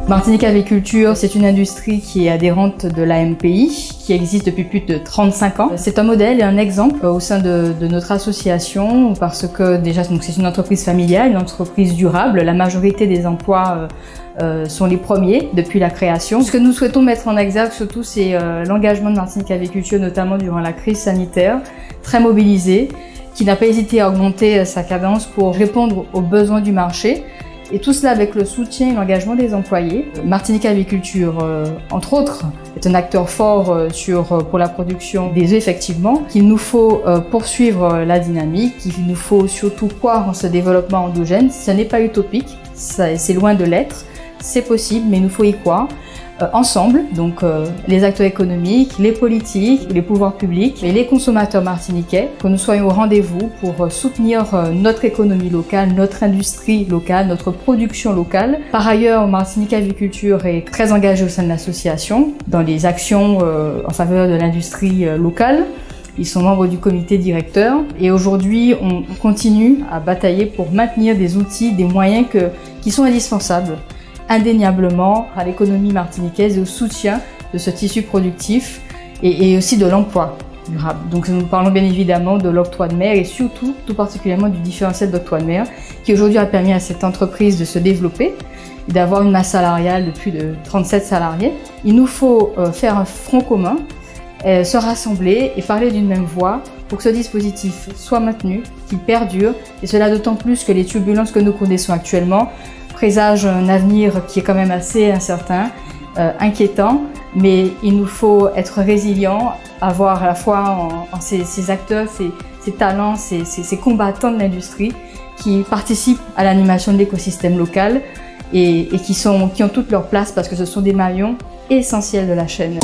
Martinique Aviculture, c'est une industrie qui est adhérente de l'AMPI, qui existe depuis plus de 35 ans. C'est un modèle et un exemple au sein de notre association parce que déjà c'est une entreprise familiale, une entreprise durable. La majorité des emplois sont les premiers depuis la création. Ce que nous souhaitons mettre en exergue surtout, c'est l'engagement de Martinique Aviculture, notamment durant la crise sanitaire, très mobilisé, qui n'a pas hésité à augmenter sa cadence pour répondre aux besoins du marché. Et tout cela avec le soutien et l'engagement des employés. Martinique Aviculture, entre autres, est un acteur fort pour la production des œufs, effectivement, qu'il nous faut poursuivre la dynamique, qu'il nous faut surtout croire en ce développement endogène. Ce n'est pas utopique, c'est loin de l'être, c'est possible, mais il nous faut y croire. Ensemble, donc les acteurs économiques, les politiques, les pouvoirs publics et les consommateurs martiniquais, que nous soyons au rendez-vous pour soutenir notre économie locale, notre industrie locale, notre production locale. Par ailleurs, Martinique Aviculture est très engagée au sein de l'association dans les actions en faveur de l'industrie locale. Ils sont membres du comité directeur et aujourd'hui, on continue à batailler pour maintenir des outils, des moyens qui sont indispensables indéniablement à l'économie martiniquaise et au soutien de ce tissu productif et aussi de l'emploi durable. Donc nous parlons bien évidemment de l'octroi de mer et surtout, tout particulièrement du différentiel d'octroi de mer qui aujourd'hui a permis à cette entreprise de se développer et d'avoir une masse salariale de plus de 37 salariés. Il nous faut faire un front commun, se rassembler et parler d'une même voix pour que ce dispositif soit maintenu, qu'il perdure et cela d'autant plus que les turbulences que nous connaissons actuellement présage un avenir qui est quand même assez incertain, inquiétant, mais il nous faut être résilients, avoir à la fois en ces acteurs, ces talents, ces combattants de l'industrie qui participent à l'animation de l'écosystème local et qui ont toute leur place parce que ce sont des maillons essentiels de la chaîne.